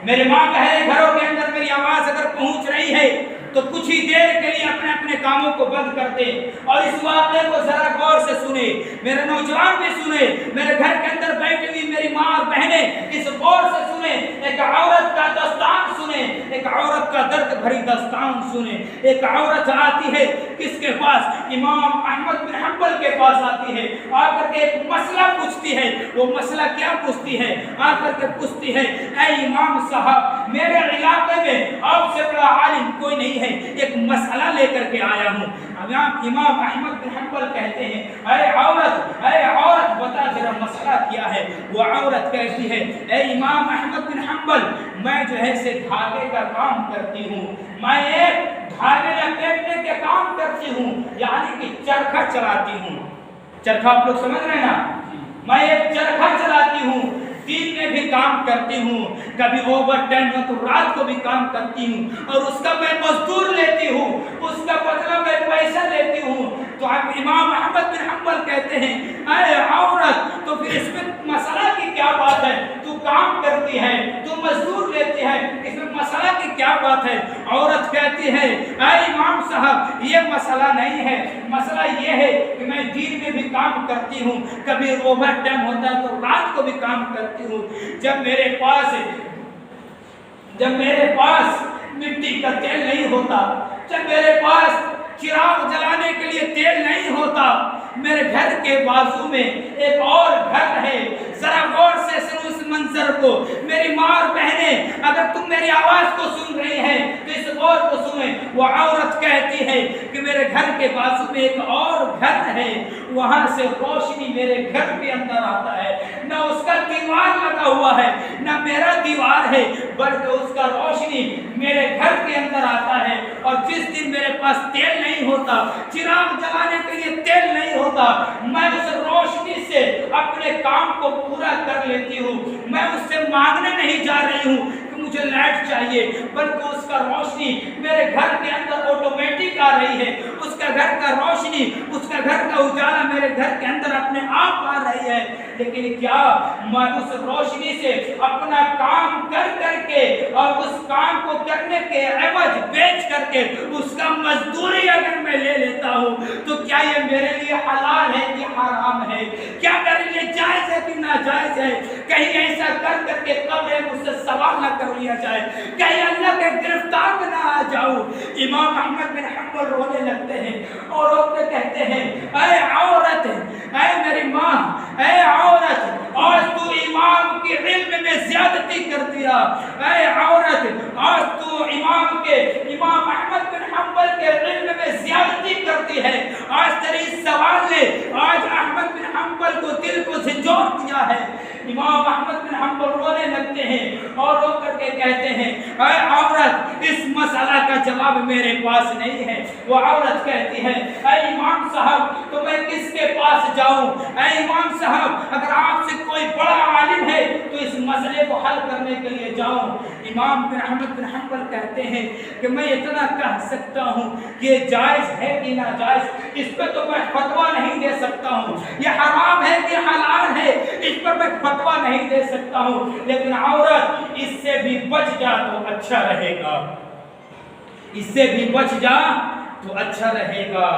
میرے ماں کہے گھروں کے اندر میری آواز اگر پہنچ رہی ہے تو کچھ ہی دیر کے لیے اپنے اپنے کاموں کو بند کر دیں اور اس واقعے کو ذرا غور سے سنے، میرے نوجوان بھی سنے، میرے گھر کے اندر بیٹھی ہوئی میری ماں اور بہنیں اس غور سے سنے، ایک عورت کا داستان سنے، ایک عورت کا درد بھری داستان سنے۔ ایک عورت آتی ہے کس کے پاس؟ امام احمد بن حنبل کے پاس آتی ہے، آ کر کے ایک مسئلہ پوچھتی ہے۔ وہ مسئلہ کیا پوچھتی ہے؟ آ کر کے پوچھتی ہے اے امام صاحب، میرے علاقے میں آپ سے بڑا عالم کوئی نہیں ہے، ایک مسئلہ لے کر کے آیا ہوں۔ امام احمد بن حنبل کہتے ہیں اے عورت بتا ذرا مسئلہ کیا ہے؟ وہ عورت کہتی ہے اے امام احمد بن حنبل، میں جو ہے سے دھاگے کا کام کرتی ہوں، میں ایک دھاگے لپیٹنے کے کام کرتی ہوں، یعنی کہ چرخہ چلاتی ہوں۔ چرخہ آپ لوگ سمجھ رہے ہیں نا؟ میں ایک چرخہ چلاتی ہوں، دن میں بھی کام کرتی ہوں، کبھی اوور ٹائم ہو تو رات کو بھی کام کرتی ہوں، اور اس کا میں مزدور لیتی ہوں، اس کا بدلہ میں پیسہ لیتی ہوں۔ تو امام احمد بن حنبل کہتے ہیں اے عورت، تو پھر اس میں مسئلہ کی کیا بات ہے؟ تو کام کرتی ہے، تو مزدور لیتی ہے، اس میں مسئلہ کی کیا بات ہے؟ عورت کہتی ہے اے امام صاحب، یہ مسئلہ نہیں ہے، مسئلہ یہ ہے کہ میں دن میں بھی کام کرتی ہوں، کبھی اوور ٹائم ہوتا ہے تو رات کو بھی کام کرتی ہوں۔ جب میرے پاس مٹی کا تیل نہیں ہوتا، جب میرے پاس چراغ جلانے کے لیے تیل نہیں ہوتا، میرے گھر کے بازو میں ایک اور گھر ہے، ذرا غور سے سنو اس منظر کو۔ میری ماں اور بہنیں، اگر تم میری آواز کو سن رہی ہیں تو اس غور کو سنیں۔ وہ عورت کہتی ہے کہ میرے گھر کے بازو میں ایک اور گھر ہے، وہاں سے روشنی میرے گھر کے اندر آتا ہے، نہ اس کا دیوار لگا ہوا ہے نہ میرا دیوار ہے، بلکہ اس کا روشنی میرے گھر کے اندر آتا ہے۔ اور جس دن میرے پاس تیل نہیں ہوتا، چراغ جلانے کے لیے تیل نہیں ہوتا، میں اس روشنی سے اپنے کام کو پورا کر لیتی ہوں۔ میں اس سے مانگنے نہیں جا رہی ہوں کہ مجھے لائٹ چاہیے، بلکہ اس کا روشنی میرے گھر کے اندر آٹومیٹک آ رہی ہے، اس کا گھر کا روشنی، اس کا گھر کا اجالا میرے گھر کے اندر اپنے آپ آ رہی ہے۔ لیکن کیا میں اس روشنی سے اپنا کام کر کر کے اور اس کام کو کرنے کے عوض بیچ کر کے اس کا مزدوری اگر میں لے لیتا ہوں تو کیا یہ میرے لیے حلال ہے کہ حرام ہے؟ کیا میرے لیے جائز ہے کہ ناجائز ہے؟ کہیں ایسا کر کر کے قبر مجھ سے سوال نہ کر لیا جائے، کہیں اللہ کے گرفتار میں نہ آ جاؤں۔ امام احمد بن حنبل رونے لگتے ہیں اور روتے کہتے ہیں اے عورت، اے میری ماں، اے عورت، آج تو امام کے علم میں زیادتی کر دیا، اے عورت، آج تو امام احمد بن حنبل کے علم میں زیادتی کرتی ہے، آج تیری اس سوال نے آج احمد بن حنبل کو دل کو جھنجھوڑ دیا ہے۔ امام احمد بن حنبل رونے لگتے ہیں اور رو کر کے کہتے ہیں اے عورت، اس مسئلہ کا جواب میرے پاس نہیں ہے۔ وہ عورت کہتی ہے اے امام صاحب، تو میں کس کے پاس جاؤں؟ اے امام صاحب، اگر آپ سے کوئی بڑا عالم ہے تو اس مسئلے کو حل کرنے کے لیے جاؤں۔ امام احمد بن حنبل کہتے ہیں کہ میں اتنا کہہ سکتا ہوں کہ یہ جائز ہے کہ ناجائز، اس پہ تو میں فتویٰ نہیں دے سکتا ہوں، یہ حرام ہے کہ حلال ہے، اس پر میں فتویٰ نہیں دے سکتا ہوں، لیکن عورت اس سے بھی بچ جا تو اچھا رہے گا، اس سے بھی بچ جا تو اچھا رہے گا۔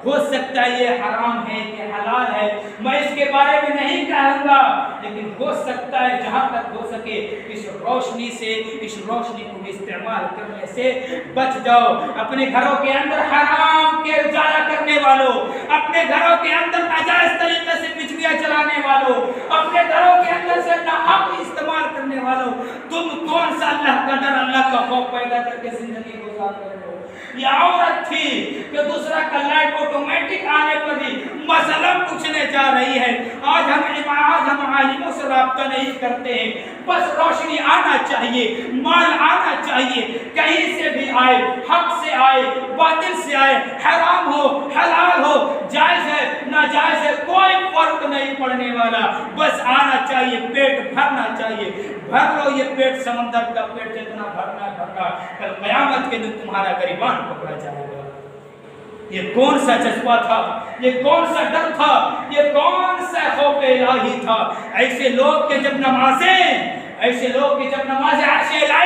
ہو سکتا ہے یہ حرام ہے کہ حلال ہے، میں اس کے بارے میں نہیں کہوں گا، لیکن ہو سکتا ہے جہاں تک ہو سکے اس روشنی کو استعمال کرنے سے بچ جاؤ۔ اپنے گھروں کے اندر حرام کے اجالا کرنے والوں، اپنے گھروں کے اندر ناجائز طریقے سے بجلیاں چلانے والوں، اپنے گھروں کے اندر سے ناحق استعمال کرنے والوں، تم کون سا اللہ کا ڈر، اللہ کا خوف پیدا کر کے زندگی گزار رہے ہو؟ یہ عورت تھی کہ دوسرا کا لائٹ آٹومیٹک آنے پر بھی مسئلہ پوچھنے جا رہی ہے۔ آج ہم عالموں سے رابطہ نہیں کرتے ہیں، بس روشنی آنا چاہیے، مال آنا چاہیے، کہیں سے بھی آئے، حق سے آئے، باطل سے آئے، حرام ہو حلال ہو، جائز ہے ناجائز ہے، کوئی فرق نہیں پڑنے والا، بس آنا چاہیے، پیٹ بھرنا چاہیے۔ بھر لو یہ پیٹ، سمندر کا پیٹ جتنا بھرنا بھرنا، کل قیامت کے دن تمہارا گریبان پکڑا جائے گا۔ یہ کون سا جذبہ تھا، یہ کون سا ڈر تھا، یہ کون سا خوف الہی تھا؟ ایسے لوگ کے جب نمازیں عرش الہی